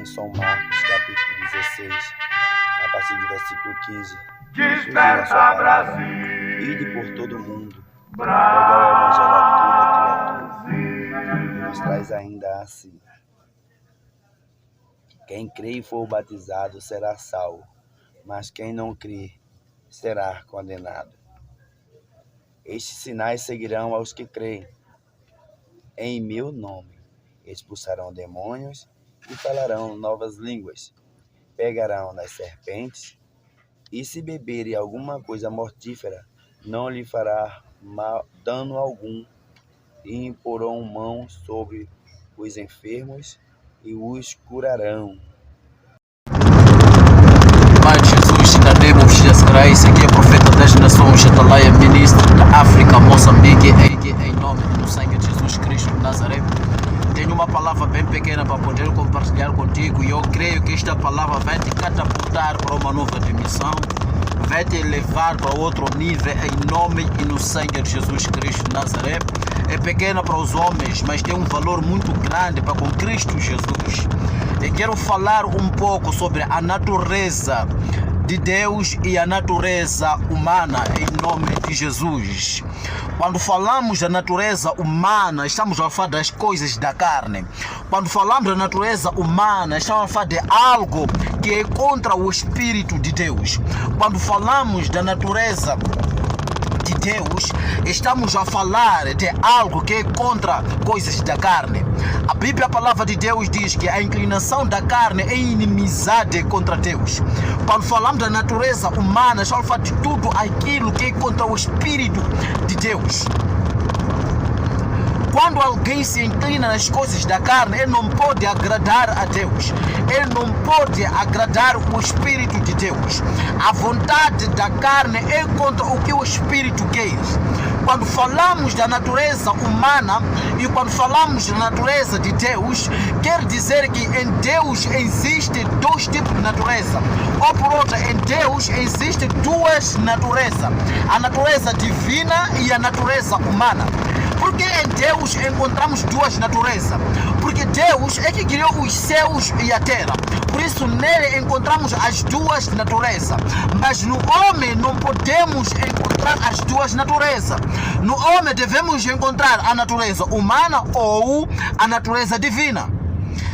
em São Marcos, capítulo 16, a partir do versículo 15. Desperta, Brasil! Ide por todo o mundo, pregai o evangelho a toda criatura. E nos traz ainda assim: quem crê e for batizado será salvo, mas quem não crê será condenado. Estes sinais seguirão aos que creem. Em meu nome expulsarão demônios e falarão novas línguas. Pegarão nas serpentes, e se beberem alguma coisa mortífera, não lhe fará dano algum. E imporão mão sobre os enfermos e os curarão. Pai de Jesus, in the name of Jesus Christ, aqui é profeta das nações, Atalaia, ministro da África, Moçambique, em nome do sangue de Jesus Cristo de Nazaré. Tenho uma palavra bem pequena para poder compartilhar contigo e eu creio que esta palavra vai te catapultar para uma nova dimensão, vai te levar para outro nível em nome e no sangue de Jesus Cristo de Nazaré. É pequena para os homens, mas tem um valor muito grande para com Cristo Jesus. Eu quero falar um pouco sobre a natureza de Deus e a natureza humana em nome de Jesus. Quando falamos da natureza humana, estamos a falar das coisas da carne. Quando falamos da natureza humana, estamos a falar de algo que é contra o Espírito de Deus. Quando falamos da natureza de Deus, estamos a falar de algo que é contra coisas da carne. A Bíblia, a palavra de Deus, diz que a inclinação da carne é inimizade contra Deus. Quando falamos da natureza humana, estamos a falar de tudo aquilo que é contra o Espírito de Deus. Quando alguém se inclina nas coisas da carne, ele não pode agradar a Deus. Ele não pode agradar o Espírito de Deus. A vontade da carne é contra o que o Espírito quer. Quando falamos da natureza humana e quando falamos da natureza de Deus, quer dizer que em Deus existem dois tipos de natureza. Ou por outra, em Deus existem duas naturezas. A natureza divina e a natureza humana. Porque em Deus encontramos duas naturezas. Porque Deus é que criou os céus e a terra. Por isso nele encontramos as duas naturezas. Mas no homem não podemos encontrar as duas naturezas. No homem devemos encontrar a natureza humana ou a natureza divina.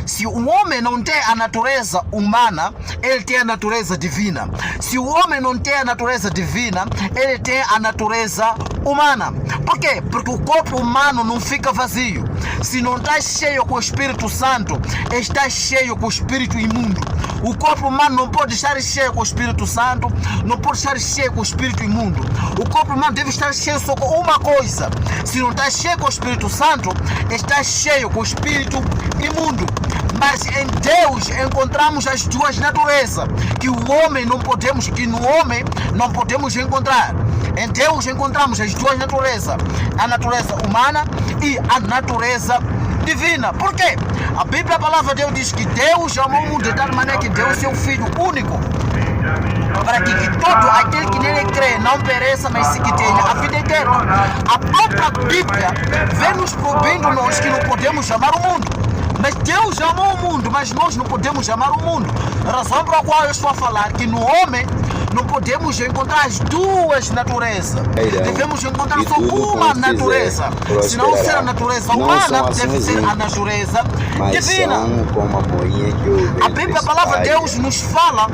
Se o homem não tem a natureza humana, ele tem a natureza divina. Se o homem não tem a natureza divina, ele tem a natureza humana. Por quê? Porque o corpo humano não fica vazio. Se não está cheio com o Espírito Santo, está cheio com o Espírito imundo. O corpo humano não pode estar cheio com o Espírito Santo, não pode estar cheio com o Espírito imundo. O corpo humano deve estar cheio só com uma coisa. Se não está cheio com o Espírito Santo, está cheio com o Espírito imundo. Mas em Deus encontramos as duas naturezas que no homem não podemos encontrar. Em Deus encontramos as duas naturezas, a natureza humana e a natureza divina. Por quê? A Bíblia, a palavra de Deus diz que Deus amou o mundo de tal maneira que deu seu Filho único, para que todo aquele que nele crê não pereça, mas se que tenha a vida eterna. A própria Bíblia vem nos proibindo nós que não podemos amar o mundo. Mas Deus amou o mundo, mas nós não podemos amar o mundo. A razão pela qual eu estou a falar que no homem não podemos encontrar as duas naturezas. Devemos encontrar só uma natureza. Se não ser a natureza humana, deve ser a natureza divina. A Bíblia, a palavra de Deus, nos fala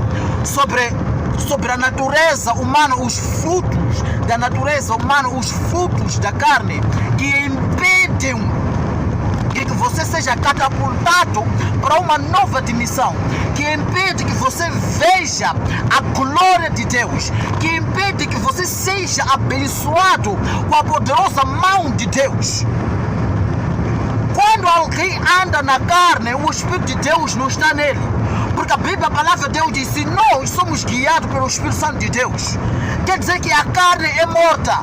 sobre a natureza humana, os frutos da natureza humana, os frutos da carne, que impedem que você seja catapultado para uma nova dimensão, que impede que você veja a glória de Deus, que impede que você seja abençoado com a poderosa mão de Deus. Quando alguém anda na carne, o Espírito de Deus não está nele. Porque a Bíblia, a palavra de Deus diz: se nós somos guiados pelo Espírito Santo de Deus, quer dizer que a carne é morta.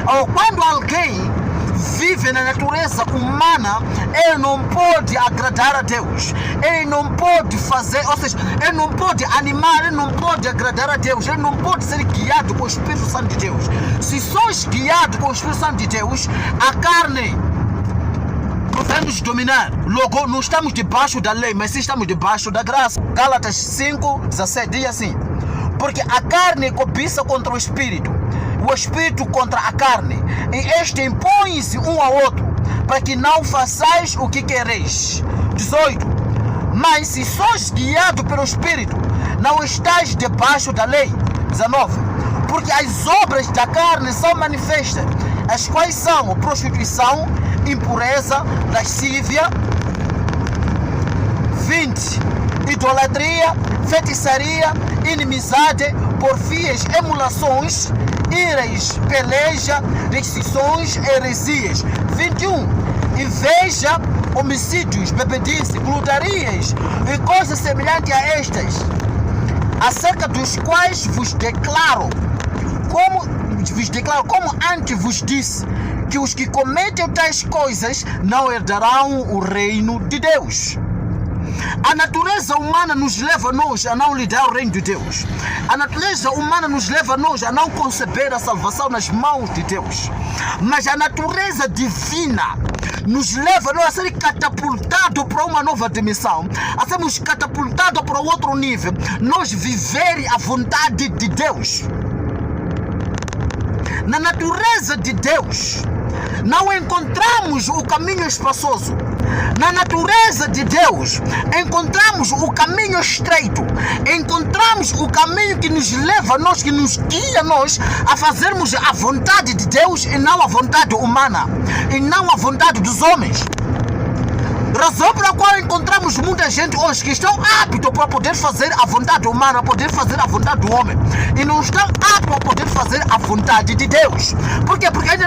Ou quando alguém vive na natureza humana, ele não pode agradar a Deus, ele não pode fazer, ou seja, ele não pode animar, ele não pode agradar a Deus, ele não pode ser guiado com o Espírito Santo de Deus. Se sois guiado com o Espírito Santo de Deus, a carne vai-nos dominar. Logo, não estamos debaixo da lei, mas sim estamos debaixo da graça. Gálatas 5:17 diz assim: porque a carne cobiça contra o espírito contra a carne, e este impõe-se um ao outro, para que não façais o que quereis. 18. Mas se sois guiado pelo espírito, não estáis debaixo da lei. 19. Porque as obras da carne são manifestas, as quais são prostituição, impureza, lascívia. 20. Idolatria, feitiçaria, inimizade, porfias, emulações, iras, peleja, rescisões, heresias. 21. Inveja, homicídios, bebedice, glutarias e coisas semelhantes a estas, acerca dos quais vos declaro, como antes vos disse, que os que cometem tais coisas não herdarão o reino de Deus. A natureza humana nos leva a nós a não lidar o reino de Deus. A natureza humana nos leva a nós a não conceber a salvação nas mãos de Deus. Mas a natureza divina nos leva a nós a ser catapultados para uma nova dimensão, a sermos catapultados para outro nível, nós viver a vontade de Deus. Na natureza de Deus não encontramos o caminho espaçoso. Na natureza de Deus encontramos o caminho estreito. Encontramos o caminho que nos leva a nós, que nos guia a nós a fazermos a vontade de Deus e não a vontade humana, e não a vontade dos homens. Razão pela qual encontramos muita gente hoje que estão aptos para poder fazer a vontade humana, poder fazer a vontade do homem, e não estão aptos para poder fazer a vontade de Deus. Por quê? Porque ainda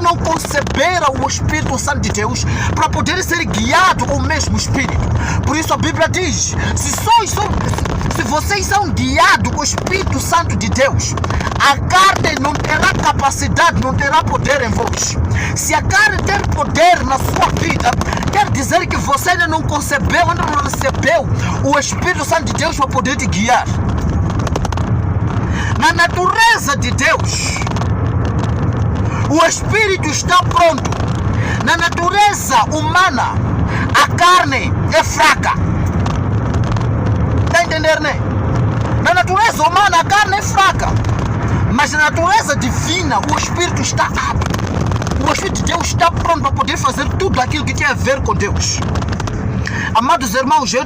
não conceberam o Espírito Santo de Deus para poder ser guiado com o mesmo Espírito. Por isso a Bíblia diz: se vocês são guiados com o Espírito Santo de Deus, a carne não terá capacidade, não terá poder em vós. Se a carne ter poder na sua vida, quer dizer que você ainda não concebeu, ainda não recebeu o Espírito Santo de Deus para poder te guiar. Na natureza de Deus, o Espírito está pronto. Na natureza humana, a carne é fraca. Está entendendo, né? Na natureza humana, a carne é fraca. Mas na natureza divina, o Espírito está apto. O Espírito de Deus está pronto para poder fazer tudo aquilo que tem a ver com Deus. Amados irmãos, eu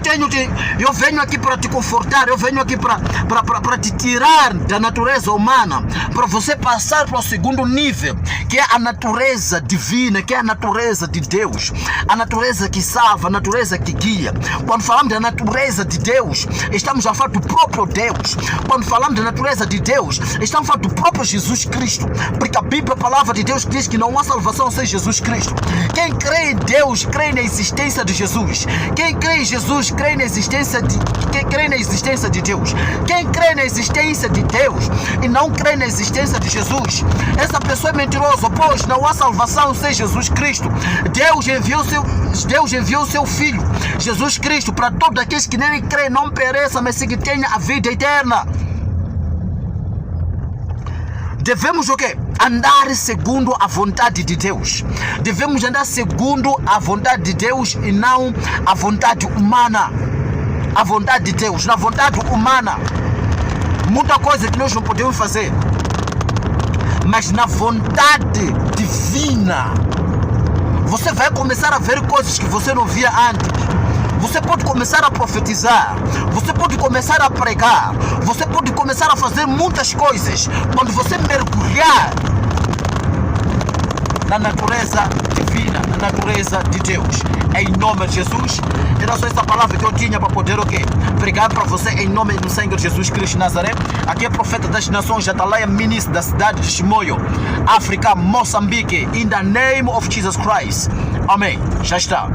venho aqui para te confortar, eu venho aqui para te tirar da natureza humana, para você passar para o segundo nível, que é a natureza divina, que é a natureza de Deus, a natureza que salva, a natureza que guia. Quando falamos da natureza de Deus, estamos a falar do próprio Deus. Quando falamos da natureza de Deus, estamos a falar do próprio Jesus Cristo, porque a Bíblia, a palavra de Deus, diz que não há salvação sem Jesus Cristo. Quem crê em Deus, crê na existência de Jesus. Quem crê em Jesus, crê na existência de Deus. Quem crê na existência de Deus e não crê na existência de Jesus, essa pessoa é mentirosa, pois não há salvação sem Jesus Cristo. Deus enviou seu Filho, Jesus Cristo, para todos aqueles que nele creem, não pereçam, mas que tenham a vida eterna. Devemos o quê? Andar segundo a vontade de Deus. Devemos andar segundo a vontade de Deus e não a vontade humana. A vontade de Deus. Na vontade humana, muita coisa que nós não podemos fazer. Mas na vontade divina, você vai começar a ver coisas que você não via antes. Você pode começar a profetizar, você pode começar a pregar, você pode começar a fazer muitas coisas quando você mergulhar na natureza divina, na natureza de Deus. Em nome de Jesus, era só essa palavra que eu tinha para poder pregar para você em nome do Senhor Jesus Cristo de Nazaré. Aqui é profeta das nações, Atalaia, ministro da cidade de Chimoio, África, Moçambique, in the name of Jesus Christ. Amém. Já está.